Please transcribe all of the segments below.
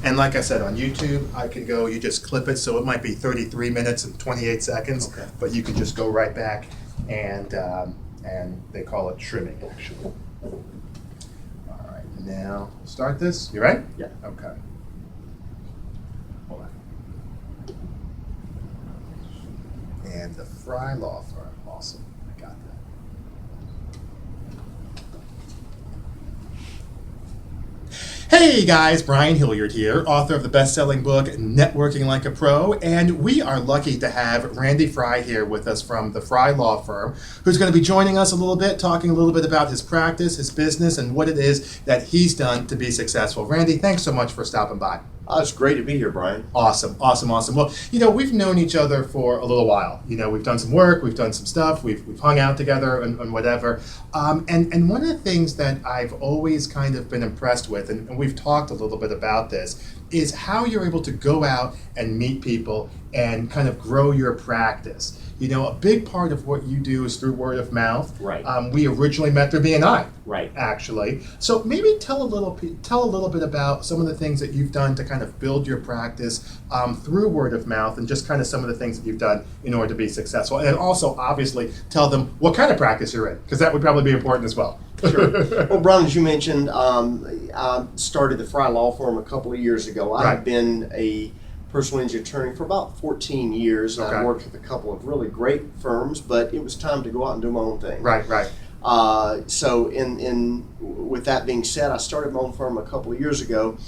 And like I said, on YouTube, I can go, you just clip it, so it might be 33 minutes and 28 seconds, Okay. but you can just go right back and they call it trimming, actually. All right, now start this. You ready? Yeah. Okay. Hold on. And the Fry Law Firm. Awesome. I got that. Hey guys, Brian Hilliard here, author of the best-selling book Networking Like a Pro, and we are lucky to have Randy Fry here with us from the Fry Law Firm, who's going to be joining us a little bit, talking a little bit about his practice, his business, and what it is that he's done to be successful. Randy, thanks so much for stopping by. It's great to be here, Brian. Awesome, awesome, awesome. Well, we've known each other for a little while. We've done some work, we've done some stuff, we've hung out together and whatever. And one of the things that I've always kind of been impressed with, and we've talked a little bit about this, is how you're able to go out and meet people and kind of grow your practice. A big part of what you do is through word of mouth. Right. We originally met through BNI. Right. Actually. So maybe tell a little bit about some of the things that you've done to kind of build your practice through word of mouth, and just kind of some of the things that you've done in order to be successful. And also, obviously, tell them what kind of practice you're in, because that would probably be important as well. Sure. Well, Brian, as you mentioned, I started the Fry Law Firm a couple of years ago. Right. I've been a personal injury attorney for about 14 years. Okay. I worked with a couple of really great firms, but it was time to go out and do my own thing. Right, right. So with that being said, I started my own firm a couple of years ago,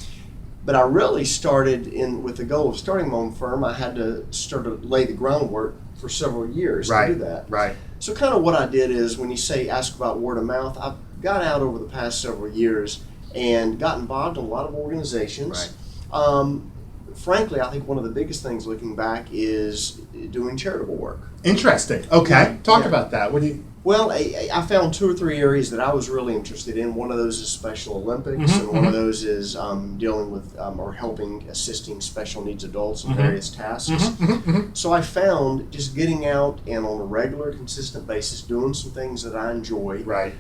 but I really started with the goal of starting my own firm. I had to start to lay the groundwork for several years to do that. Right. So kind of what I did is, when you say ask about word of mouth, I've got out over the past several years and got involved in a lot of organizations. Right. Frankly, I think one of the biggest things looking back is doing charitable work. Interesting. Okay. Talk Yeah. about that. What do you? Well, I found 2 or 3 areas that I was really interested in. One of those is Special Olympics, Mhm, and one of those is dealing with or helping, assisting special needs adults in various tasks. So I found just getting out and on a regular, consistent basis doing some things that I enjoy Right.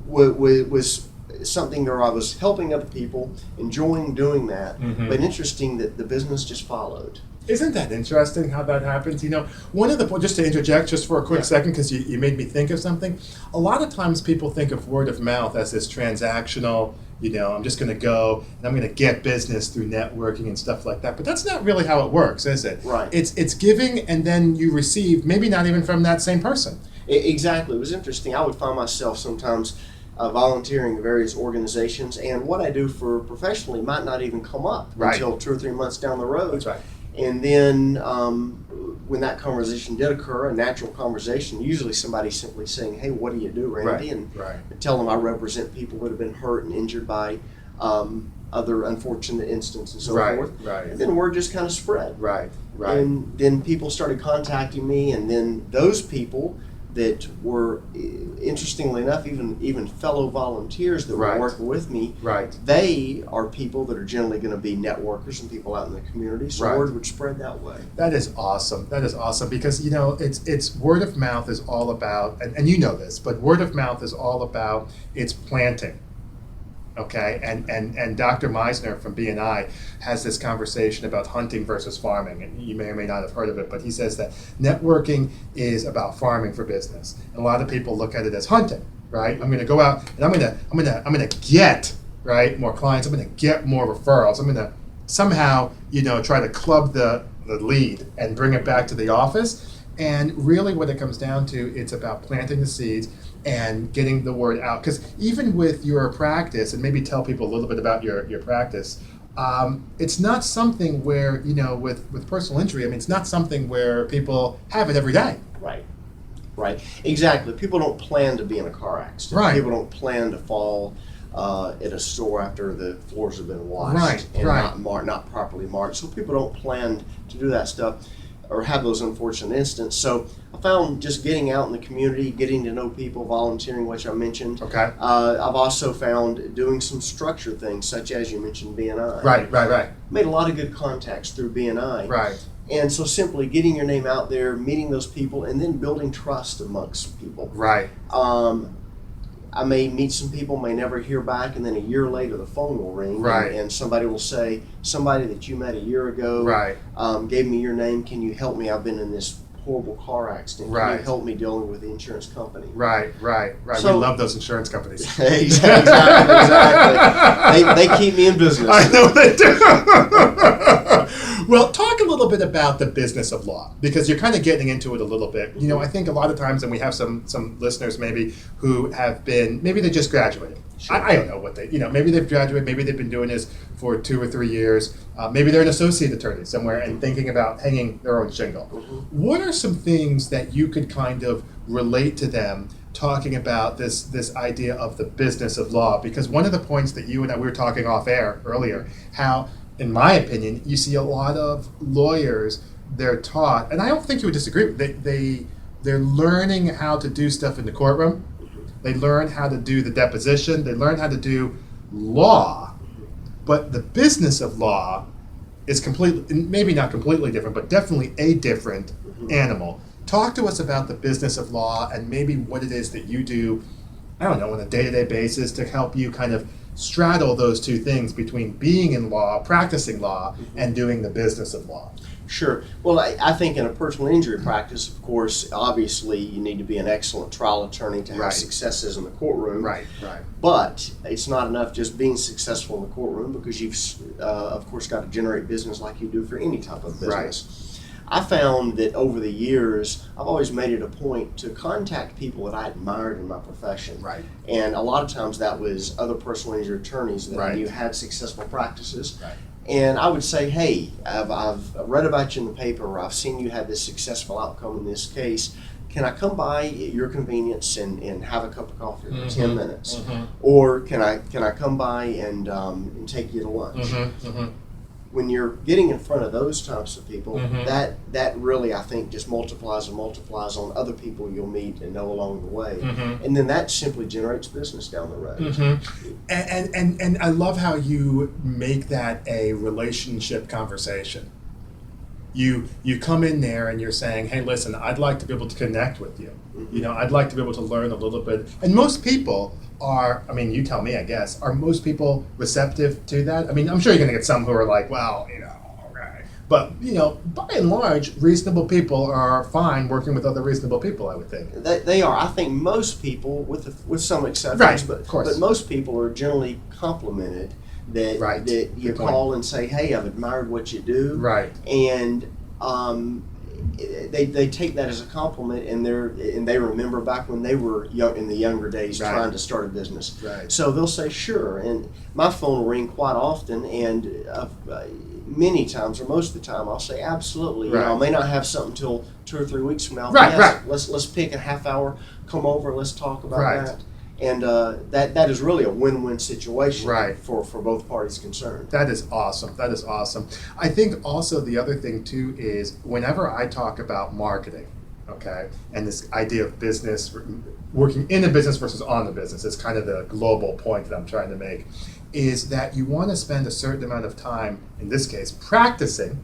was something where I was helping other people, enjoying doing that, but interesting that the business just followed. Isn't that interesting how that happens? One of the, just to interject just for a quick second, because you made me think of something. A lot of times people think of word of mouth as this transactional, I'm just going to go and I'm going to get business through networking and stuff like that. But that's not really how it works, is it? Right. It's giving, and then you receive, maybe not even from that same person. Exactly. It was interesting. I would find myself sometimes volunteering in various organizations, and what I do for professionally might not even come up until 2 or 3 months down the road. That's right. And then when that conversation did occur, a natural conversation, usually somebody simply saying, "Hey, what do you do, Randy?" And tell them I represent people that have been hurt and injured by other unfortunate instances and so forth. Right. And then word just kind of spread. Right. And then people started contacting me, and then those people that were, interestingly enough, even fellow volunteers that were working with me, they are people that are generally going to be networkers and people out in the community, so word would spread that way. That is awesome. That is awesome, because it's word of mouth is all about, and you know this, but word of mouth is all about it's planting. Okay, and Dr. Meisner from BNI has this conversation about hunting versus farming, and you may or may not have heard of it, but he says that networking is about farming for business. And a lot of people look at it as hunting, right? I'm going to go out and I'm going to get more clients. I'm going to get more referrals. I'm going to somehow try to club the lead and bring it back to the office. And really, what it comes down to, it's about planting the seeds and getting the word out. Because even with your practice, and maybe tell people a little bit about your practice, it's not something where, with personal injury, it's not something where people have it every day. Right. Exactly. People don't plan to be in a car accident. Right. People don't plan to fall at a store after the floors have been washed and not properly marked. So people don't plan to do that stuff or have those unfortunate incidents. So I found just getting out in the community, getting to know people, volunteering, which I mentioned. Okay. I've also found doing some structured things, such as you mentioned BNI. Right. Made a lot of good contacts through BNI. Right. And so simply getting your name out there, meeting those people, and then building trust amongst people. Right. I may meet some people, may never hear back, and then a year later the phone will ring, and somebody will say, somebody that you met a year ago gave me your name. Can you help me? I've been in this horrible car accident. Can you help me dealing with the insurance company? Right. So, we love those insurance companies. Exactly. They keep me in business. I know they do. Well, talk a little bit about the business of law, because you're kind of getting into it a little bit. You know, I think a lot of times, and we have some listeners maybe who have been, maybe they just graduated. Sure. I don't know what they, maybe they've graduated, maybe they've been doing this for 2 or 3 years. Maybe they're an associate attorney somewhere and thinking about hanging their own shingle. What are some things that you could kind of relate to them talking about this idea of the business of law? Because one of the points that you and I, we were talking off air earlier, how, in my opinion, you see a lot of lawyers, they're taught, and I don't think you would disagree, they're learning how to do stuff in the courtroom. They learn how to do the deposition. They learn how to do law. But the business of law is completely, maybe not completely different, but definitely a different animal. Talk to us about the business of law and maybe what it is that you do, I don't know, on a day-to-day basis to help you kind of straddle those two things between being in law, practicing law, and doing the business of law. Sure. Well, I think in a personal injury practice, of course, obviously you need to be an excellent trial attorney to have successes in the courtroom. Right. But it's not enough just being successful in the courtroom, because you've, of course, got to generate business like you do for any type of business. I found that over the years, I've always made it a point to contact people that I admired in my profession. And a lot of times that was other personal injury attorneys that I knew had successful practices. And I would say, hey, I've read about you in the paper, or I've seen you had this successful outcome in this case. Can I come by at your convenience and have a cup of coffee for 10 minutes? Or can I come by and take you to lunch? When you're getting in front of those types of people, that really, I think, just multiplies and multiplies on other people you'll meet and know along the way. And then that simply generates business down the road. And I love how you make that a relationship conversation. You come in there and you're saying, hey, listen, I'd like to be able to connect with you. I'd like to be able to learn a little bit. And most people are, I mean, you tell me, I guess, are most people receptive to that? I mean, I'm sure you're going to get some who are like, well, okay. But, by and large, reasonable people are fine working with other reasonable people, I would think. They are. I think most people, with some exceptions, but most people are generally complimented that you call and say, hey, I've admired what you do. And they take that as a compliment, and they remember back when they were young, in the younger days, trying to start a business. So they'll say sure, and my phone will ring quite often, and many times, or most of the time, I'll say absolutely. I may not have something till 2 or 3 weeks from now. Let's pick a half hour, come over, let's talk about that. And that is really a win-win situation for both parties concerned. That is awesome. That is awesome. I think also the other thing too is whenever I talk about marketing, okay, and this idea of business, working in a business versus on the business, it's kind of the global point that I'm trying to make, is that you want to spend a certain amount of time, in this case, practicing,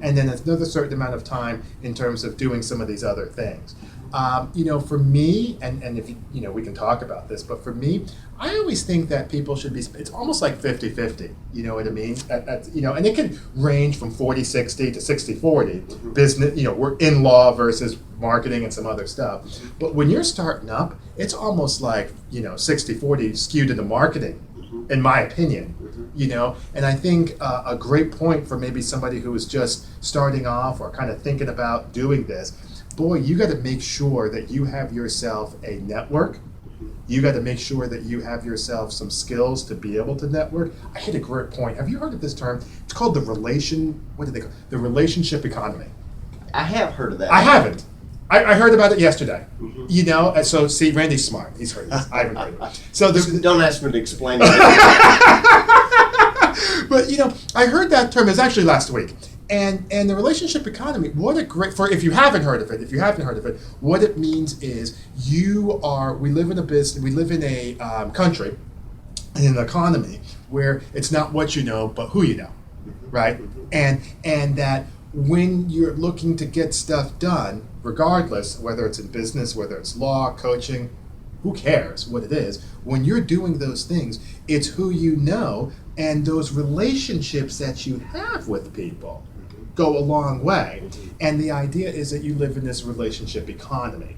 and then another certain amount of time in terms of doing some of these other things. For me, and if we can talk about this, but for me, I always think that people should be, it's almost like 50-50, you know what I mean? And it can range from 40-60 to 60-40, business, we're in law versus marketing and some other stuff. But when you're starting up, it's almost like, 60-40 skewed to the marketing, in my opinion. And I think a great point for maybe somebody who is just starting off or kind of thinking about doing this, boy, you got to make sure that you have yourself a network. You got to make sure that you have yourself some skills to be able to network. I hit a great point. Have you heard of this term? It's called the relationship economy. I have heard of that. I haven't. I heard about it yesterday. And so see, Randy's smart. He's heard of this. I haven't heard of it. So don't ask me to explain it. But I heard that term. It was actually last week. And the relationship economy, what a great, if you haven't heard of it, what it means is we live in a country, and an economy where it's not what you know, but who you know, right? And that when you're looking to get stuff done, regardless, whether it's in business, whether it's law, coaching, who cares what it is? When you're doing those things, it's who you know and those relationships that you have with people go a long way. And the idea is that you live in this relationship economy,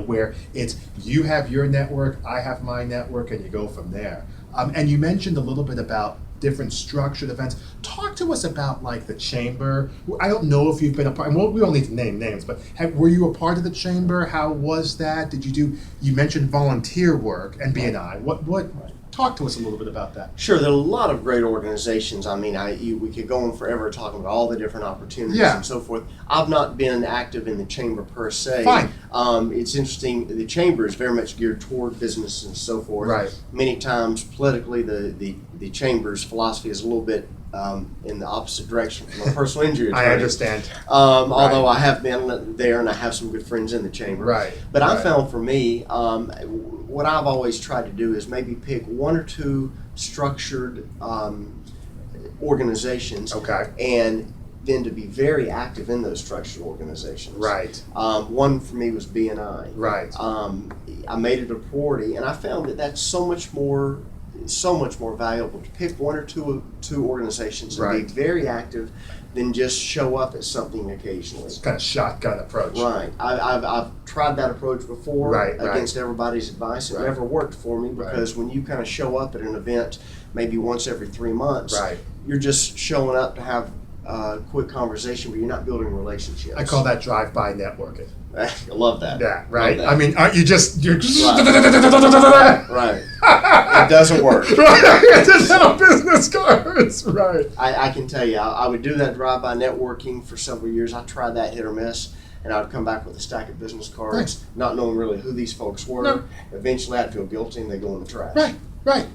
where it's you have your network, I have my network, and you go from there. And you mentioned a little bit about different structured events. Talk to us about like the chamber. I don't know if you've been a part, and we don't need to name names, but were you a part of the chamber? How was that? You mentioned volunteer work and B&I. Talk to us a little bit about that. Sure, there are a lot of great organizations. I mean, we could go on forever talking about all the different opportunities and so forth. I've not been active in the chamber per se. Fine. It's interesting. The chamber is very much geared toward business and so forth. Right. Many times, politically, the chamber's philosophy is a little bit in the opposite direction from a personal injury attorney. I understand. Although I have been there and I have some good friends in the chamber. Right. But I found for me, what I've always tried to do is maybe pick one or two structured organizations, and then to be very active in those structured organizations. Right. One for me was B&I. Right. I made it a priority, and I found that that's so much more valuable to pick one or two organizations and be very active than just show up at something occasionally. It's kind of shotgun approach. Right. I've tried that approach before against everybody's advice. It never worked for me because when you kind of show up at an event maybe once every 3 months, you're just showing up to have a quick conversation, but you're not building relationships. I call that drive-by networking. I love that. Yeah, right? That. I mean, you're just... Right. It doesn't work. It doesn't have business cards. Right. I can tell you, I would do that drive-by networking for several years. I tried that hit or miss, and I would come back with a stack of business cards, not knowing really who these folks were. No. Eventually, I'd feel guilty, and they go in the trash. Right.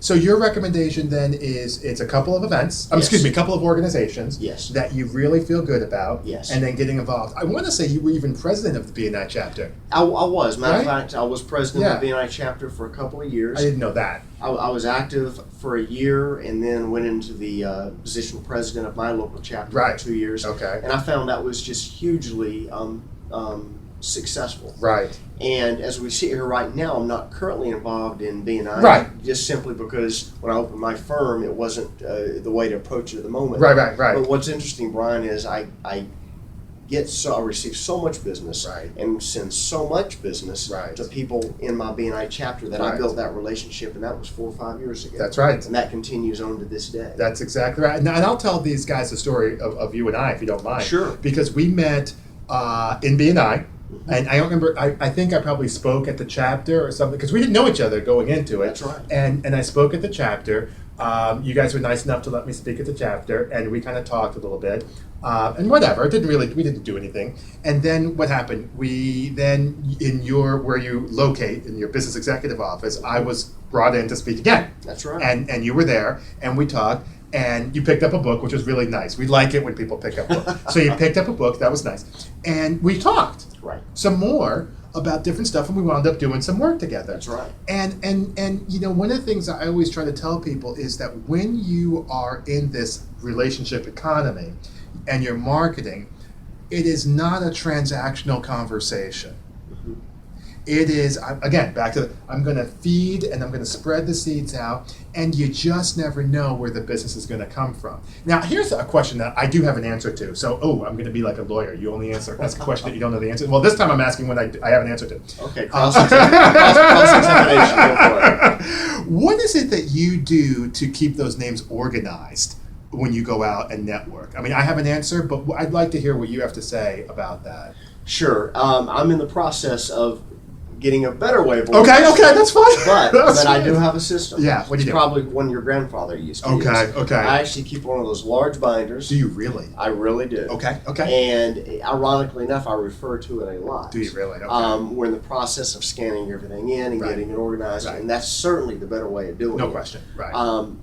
So your recommendation then is it's a couple of events, a couple of organizations that you really feel good about, and then getting involved. I want to say you were even president of the B&I chapter. I was. Matter of fact, I was president of the B&I chapter for a couple of years. I didn't know that. I was active for a year and then went into the position of president of my local chapter for 2 years. Okay. And I found that was just hugely successful. Right. And as we sit here right now, I'm not currently involved in B&I, just simply because when I opened my firm, it wasn't the way to approach it at the moment. Right. But what's interesting, Brian, is I receive so much business and send so much business to people in my B&I chapter that I built that relationship, and that was 4 or 5 years ago. That's right. And that continues on to this day. That's exactly right. And I'll tell these guys the story of you and I, if you don't mind. Sure. Because we met in B&I. And I don't remember, I think I probably spoke at the chapter or something, because we didn't know each other going into it. That's right. And I spoke at the chapter. You guys were nice enough to let me speak at the chapter, and we kind of talked a little bit. And whatever, we didn't do anything. And then what happened? We then, where you locate, in your business executive office, I was brought in to speak again. That's right. And you were there, and we talked. And you picked up a book, which was really nice. We like it when people pick up books. So you picked up a book, that was nice. And we talked some more about different stuff, and we wound up doing some work together. That's right. And one of the things I always try to tell people is that when you are in this relationship economy and you're marketing, it is not a transactional conversation. It is, again, back to, I'm going to feed and I'm going to spread the seeds out, and you just never know where the business is going to come from. Now, here's a question that I do have an answer to. So, I'm going to be like a lawyer. You only ask a question that you don't know the answer. Well, this time I'm asking what I have an answer to. Okay, cross-examination. Go for it. What is it that you do to keep those names organized when you go out and network? I mean, I have an answer, but I'd like to hear what you have to say about that. Sure. I'm in the process of getting a better way of organizing. Okay, that's fine. But I do have a system. Yeah, what do you do? It's probably one your grandfather used to use. Okay. I actually keep one of those large binders. Do you really? I really do. Okay. And ironically enough, I refer to it a lot. Do you really? Okay. We're in the process of scanning everything in and getting it organized, and that's certainly the better way of doing it. No question. Right.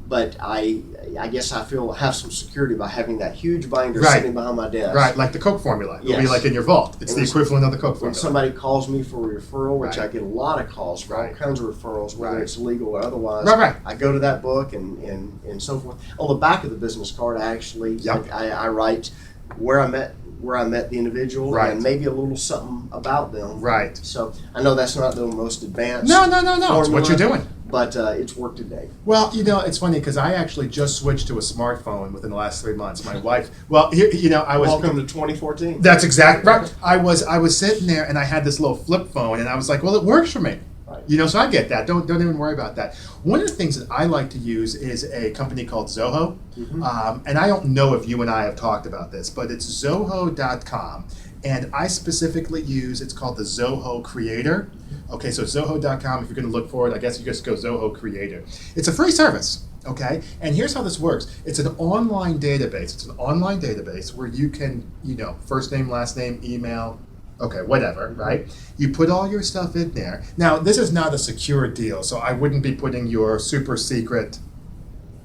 But I guess I have some security by having that huge binder sitting behind my desk. Right, like the Coke formula. It'll be like in your vault. It's the equivalent of the Coke formula. When somebody calls me for a referral, which I get a lot of calls for all kinds of referrals, whether it's legal or otherwise. I go to that book and so forth. On the back of the business card, I actually I write where I met where I met the individual, right. and maybe a little something about them. Right. So I know that's not the most advanced. No. Formula, It's what you're doing. But it's worked today. Well, it's funny because I actually just switched to a smartphone within the last 3 months. My wife, well, here, I was. Welcome to 2014. That's exactly right. I was sitting there and I had this little flip phone and I was like, well, it works for me. Right. So I get that. Don't even worry about that. One of the things that I like to use is a company called Zoho. Mm-hmm. And I don't know if you and I have talked about this, but it's Zoho.com. And I specifically use, it's called the Zoho Creator. Okay, so Zoho.com, if you're going to look for it, I guess you just go Zoho Creator. It's a free service, okay? And here's how this works. It's an online database. It's an online database where you can, first name, last name, email, okay, whatever, right? You put all your stuff in there. Now, this is not a secure deal, so I wouldn't be putting your super secret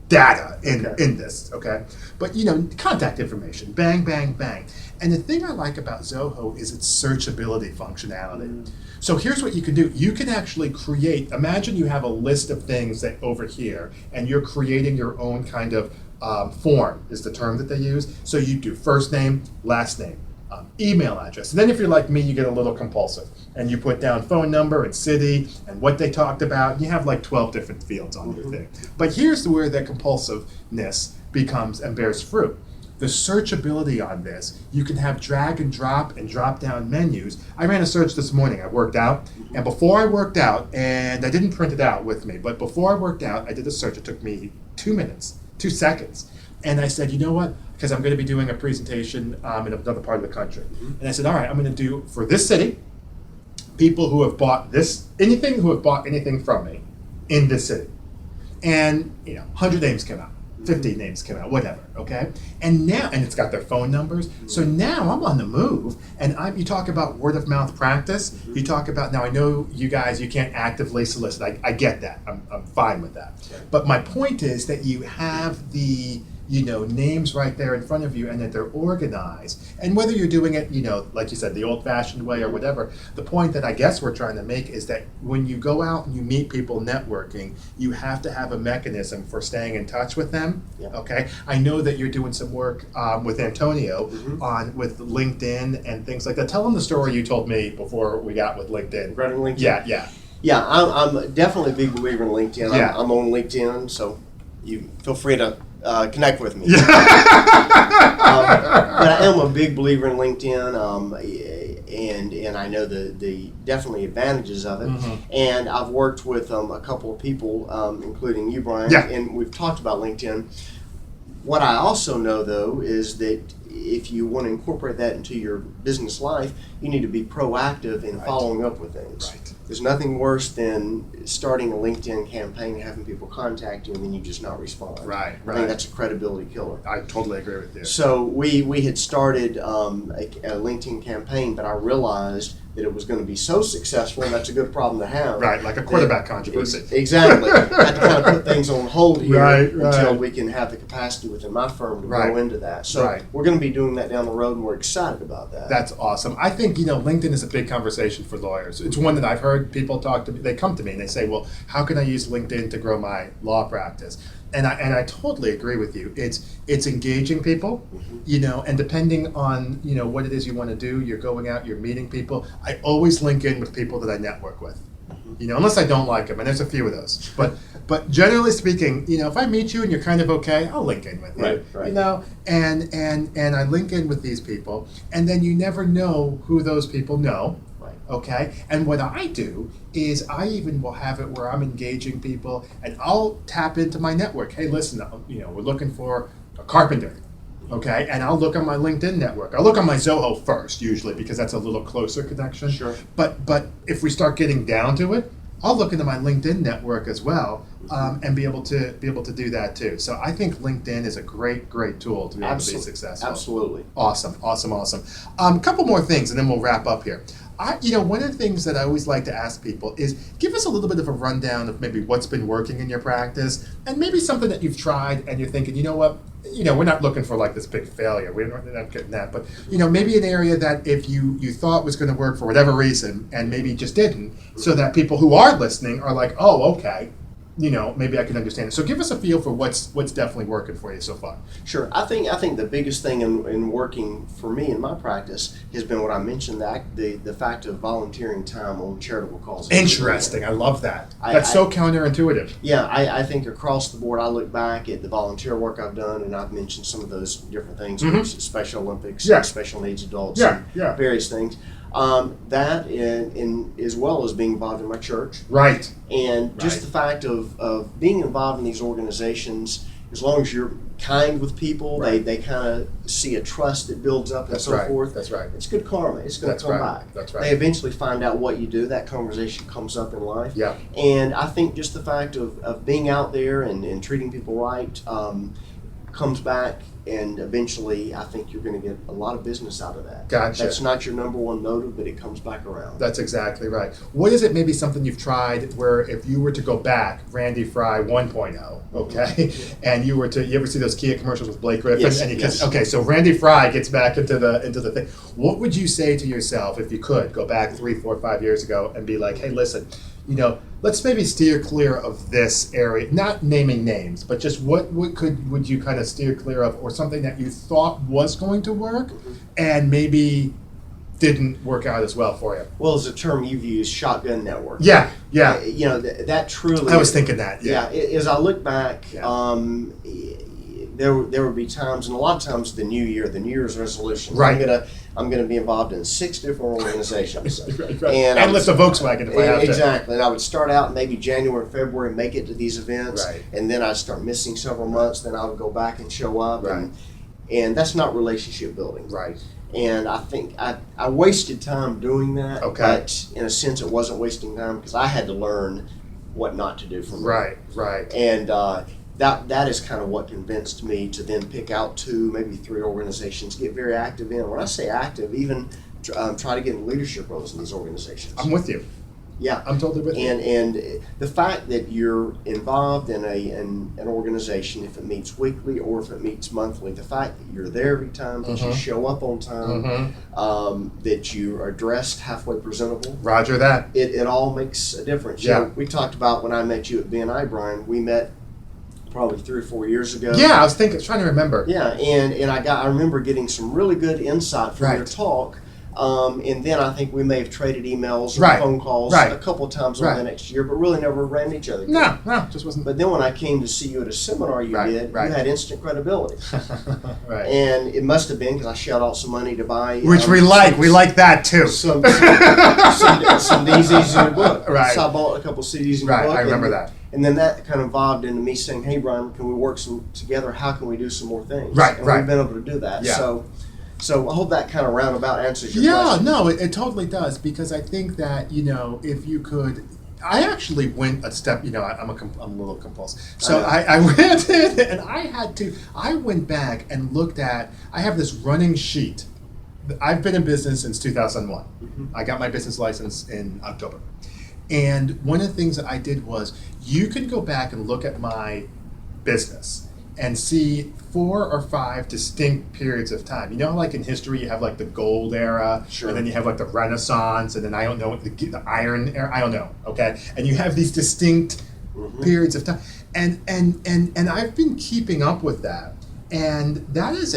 data in this, okay? But, contact information, bang, bang, bang. And the thing I like about Zoho is its searchability functionality. So here's what you can do. You can actually create, imagine you have a list of things that over here, and you're creating your own kind of form, is the term that they use. So you do first name, last name, email address. And then if you're like me, you get a little compulsive. And you put down phone number and city and what they talked about. And you have like 12 different fields on your thing. But here's where the compulsiveness becomes and bears fruit. The searchability on this, you can have drag and drop down menus. I ran a search this morning. I worked out, and before I worked out, and I didn't print it out with me, but before I worked out, I did a search. It took me 2 minutes, 2 seconds. And I said, you know what? Because I'm going to be doing a presentation in another part of the country. And I said, all right, I'm going to do, for this city, people who have bought anything from me in this city. And, 100 names came out. 50 names came out, whatever, okay? And it's got their phone numbers. So now I'm on the move, and you talk about word of mouth practice. You talk about, now I know you guys, you can't actively solicit. I get that. I'm fine with that. But my point is that you have the names right there in front of you and that they're organized. And whether you're doing it, like you said, the old-fashioned way or whatever, the point that I guess we're trying to make is that when you go out and you meet people networking, you have to have a mechanism for staying in touch with them, okay? I know that you're doing some work with Antonio with LinkedIn and things like that. Tell them the story you told me before we got with LinkedIn. Regarding LinkedIn? Yeah. Yeah, I'm definitely a big believer in LinkedIn. Yeah. I'm on LinkedIn, so you feel free to connect with me. Yeah. But I am a big believer in LinkedIn, and I know the definitely advantages of it. And I've worked with a couple of people, including you, Brian, and we've talked about LinkedIn. What I also know, though, is that if you want to incorporate that into your business life, you need to be proactive in following up with things. Right. There's nothing worse than starting a LinkedIn campaign and having people contact you and then you just not respond. Right. I think that's a credibility killer. I totally agree with you. So we had started a LinkedIn campaign, but I realized that it was going to be so successful, and that's a good problem to have. Right, like a quarterback controversy. Exactly. I had to kind of put things on hold here until right. we can have the capacity within my firm to go into that. So we're going to be doing that down the road, and we're excited about that. That's awesome. I think, LinkedIn is a big conversation for lawyers. It's one that I've heard people talk to me. They come to me and they say, well, how can I use LinkedIn to grow my law practice? And I totally agree with you. It's engaging people, and depending on, what it is you want to do, you're going out, you're meeting people. I always link in with people that I network with, unless I don't like them, and there's a few of those. But generally speaking, if I meet you and you're kind of okay, I'll link in with you, and I link in with these people, and then you never know who those people know. Okay, and what I do is I even will have it where I'm engaging people, and I'll tap into my network. Hey, listen, we're looking for a carpenter, okay, and I'll look on my LinkedIn network. I'll look on my Zoho first, usually, because that's a little closer connection. Sure. But if we start getting down to it, I'll look into my LinkedIn network as well, and be able to do that too. So I think LinkedIn is a great tool to be able to be successful. Absolutely. Awesome. A couple more things, and then we'll wrap up here. One of the things that I always like to ask people is give us a little bit of a rundown of maybe what's been working in your practice, and maybe something that you've tried and you're thinking, you know what, we're not looking for like this big failure. We're not getting that, but maybe an area that if you thought was going to work for whatever reason and maybe just didn't, so that people who are listening are like, oh, okay, maybe I can understand it. So give us a feel for what's definitely working for you so far. Sure. I think the biggest thing in working for me in my practice has been what I mentioned, the fact of volunteering time on charitable causes. Interesting. I love that. That's so counterintuitive. Yeah, I think across the board, I look back at the volunteer work I've done, and I've mentioned some of those different things, Special Olympics, special needs adults, and various things. That and as well as being involved in my church. Right. And just the fact of being involved in these organizations, as long as you're kind with people, they kind of see a trust that builds up and so forth. That's right. It's good karma. It's going to come back. That's right. They eventually find out what you do. That conversation comes up in life. Yeah. And I think just the fact of being out there and treating people right comes back. And eventually, I think you're going to get a lot of business out of that. Gotcha. That's not your number one motive, but it comes back around. That's exactly right. What is it, maybe something you've tried where if you were to go back, Randy Fry 1.0, okay, and you ever see those Kia commercials with Blake Griffin? Yes, yes. Okay, so Randy Fry gets back into the thing. What would you say to yourself if you could go back 3, 4, 5 years ago and be like, hey, listen, let's maybe steer clear of this area, not naming names, but just what would you kind of steer clear of, or something that you thought was going to work and maybe didn't work out as well for you? Well, as a term you've used, shotgun network. Yeah. That truly. I was thinking that. Yeah. As I look back, there would be times, and a lot of times the New Year's resolution. Right. I'm gonna be involved in 6 different organizations. right. And lift a Volkswagen if I have to. Exactly. And I would start out maybe January, February, make it to these events, right. And then I'd start missing several months. Then I would go back and show up, right. And that's not relationship building. Right. And I think I wasted time doing that. Okay. But in a sense, it wasn't wasting time because I had to learn what not to do for me. Right. And that is kind of what convinced me to then pick out 2, maybe 3 organizations, get very active in. When I say active, even try to get in leadership roles in these organizations. I'm with you. Yeah, I'm totally with you. And the fact that you're involved in an organization, if it meets weekly or if it meets monthly, the fact that you're there every time, that you show up on time, that you are dressed halfway presentable. Roger that. It all makes a difference. Yeah. We talked about when I met you at BNI, Brian. We met probably 3 or 4 years ago. Yeah, I was trying to remember. Yeah, and I remember getting some really good insight from your talk. And then I think we may have traded emails or phone calls a couple of times over the next year, but really never ran each other. No, just wasn't. But then when I came to see you at a seminar you did, you had instant credibility. Right. And it must have been because I shelled out some money to buy. Which we like. We like that too. Some DZs in your book. Right. So I bought a couple CDs in your book. I remember that. And then that kind of evolved into me saying, hey, Brian, can we work together? How can we do some more things? Right. And we've been able to do that. Yeah. So I hope that kind of roundabout answers your question. Yeah, no, it totally does, because I think that, if you could, I actually went a step, I'm a little compulsive. So I went in and I went back and looked at, I have this running sheet. I've been in business since 2001. I got my business license in October. And one of the things that I did was, you could go back and look at my business and see 4 or 5 distinct periods of time. You know, like in history, you have like the gold era, and then you have like the Renaissance, and then I don't know, the Iron era, I don't know, okay? And you have these distinct periods of time. And I've been keeping up with that. And that is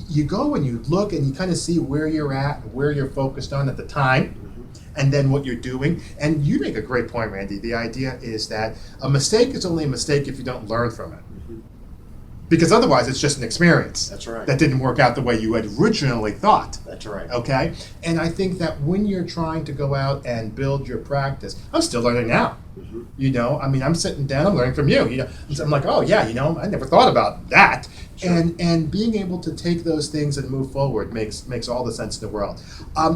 you go and you look and you kind of see where you're at, where you're focused on at the time, and then what you're doing. And you make a great point, Randy. The idea is that a mistake is only a mistake if you don't learn from it. Because otherwise, it's just an experience. That's right. That didn't work out the way you had originally thought. That's right. Okay? And I think that when you're trying to go out and build your practice, I'm still learning now. I'm sitting down, I'm learning from you. So I'm like, oh yeah, I never thought about that. Sure. And being able to take those things and move forward makes all the sense in the world.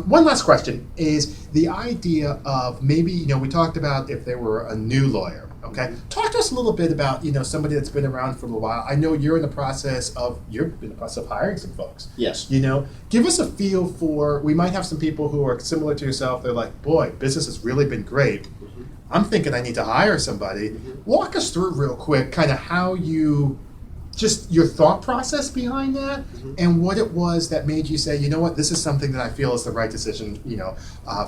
One last question is the idea of maybe, we talked about if they were a new lawyer. Okay, talk to us a little bit about somebody that's been around for a little while. I know you're in the process of hiring some folks. Yes. Give us a feel for. We might have some people who are similar to yourself. They're like, boy, business has really been great. I'm thinking I need to hire somebody. Walk us through real quick, kind of how you, just your thought process behind that, and what it was that made you say, you know what, this is something that I feel is the right decision,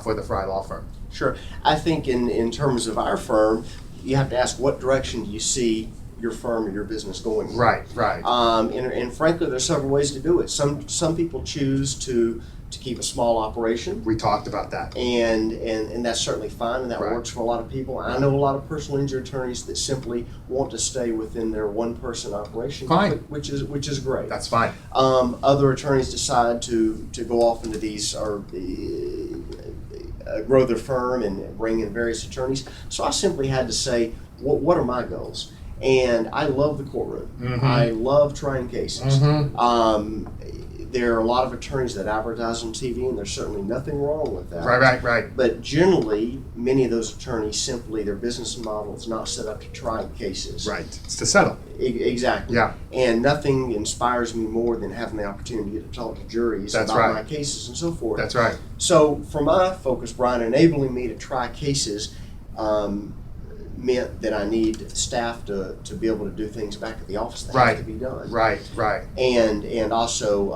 for the Fry Law Firm. Sure. I think in terms of our firm, you have to ask, what direction do you see your firm or your business going in? Right. And frankly, there's several ways to do it. Some people choose to keep a small operation. We talked about that. And that's certainly fine, and that works for a lot of people. I know a lot of personal injury attorneys that simply want to stay within their one-person operation, Fine. which is great. That's fine. Other attorneys decide to go off into these or grow their firm and bring in various attorneys. So I simply had to say, what are my goals? And I love the courtroom. Mm-hmm. I love trying cases. Mm-hmm. There are a lot of attorneys that advertise on TV, and there's certainly nothing wrong with that. Right. But generally, many of those attorneys simply, their business model is not set up to try cases. Right. It's to settle. Exactly. Yeah. And nothing inspires me more than having the opportunity to get to talk to juries about my cases and so forth. That's right. So for my focus, Brian, enabling me to try cases meant that I need staff to be able to do things back at the office that have to be done. Right. And also,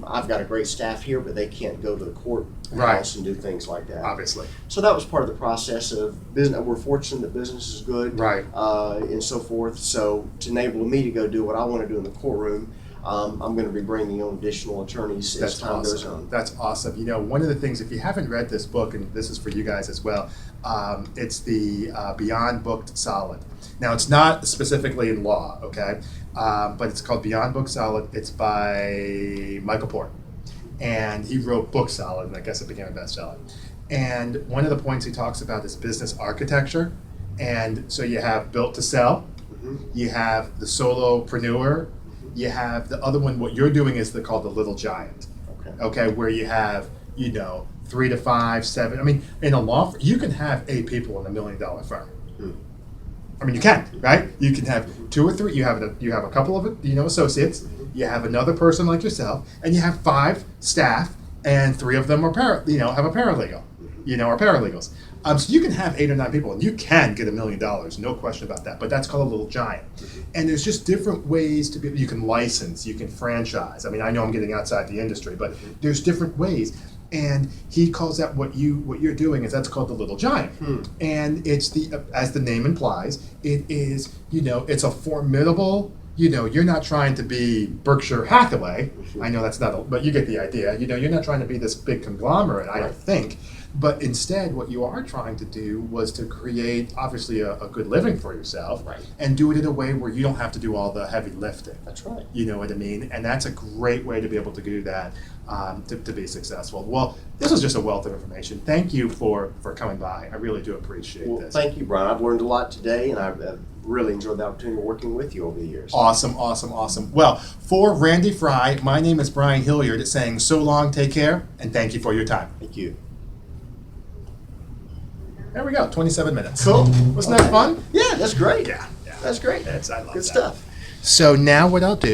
I've got a great staff here, but they can't go to the courthouse and do things like that. Obviously. So that was part of the process of business. We're fortunate that business is good, Right. And so forth. So to enable me to go do what I want to do in the courtroom, I'm going to be bringing on additional attorneys as time goes on. That's awesome. You know, one of the things, if you haven't read this book, and this is for you guys as well, it's the Beyond Booked Solid. Now, it's not specifically in law, okay, but it's called Beyond Booked Solid. It's by Michael Port, and he wrote Book Solid, and I guess it became a bestseller. And one of the points he talks about is business architecture. And so you have built to sell, you have the solopreneur, you have the other one. What you're doing is called the little giant. Okay, where you have 3 to 5, 7. I mean, in a law firm, you can have 8 people in $1 million firm. I mean, you can, right? You can have 2 or 3. You have a couple of associates. You have another person like yourself, and you have 5 staff, and 3 of them are have a paralegal, or paralegals. So you can have 8 or 9 people, and you can get $1 million, no question about that. But that's called a little giant. And there's just different ways to be. You can license, you can franchise. I mean, I know I'm getting outside the industry, but there's different ways. And he calls that what you're doing that's called the little giant. And it's as the name implies, it is it's a formidable. You're not trying to be Berkshire Hathaway. I know that's not, but you get the idea. You're not trying to be this big conglomerate, I don't think. But instead, what you are trying to do was to create, obviously, a good living for yourself, and do it in a way where you don't have to do all the heavy lifting. That's right. You know what I mean? And that's a great way to be able to do that, to be successful. Well, this was just a wealth of information. Thank you for coming by. I really do appreciate this. Thank you, Brian. I've learned a lot today, and I've really enjoyed the opportunity of working with you over the years. Awesome. Well, for Randy Fry, my name is Brian Hilliard, saying so long, take care, and thank you for your time. Thank you. There we go, 27 minutes. Cool. Wasn't that fun? Yeah, that's great. Yeah. That's great. I love Good that. stuff. So now what I'll do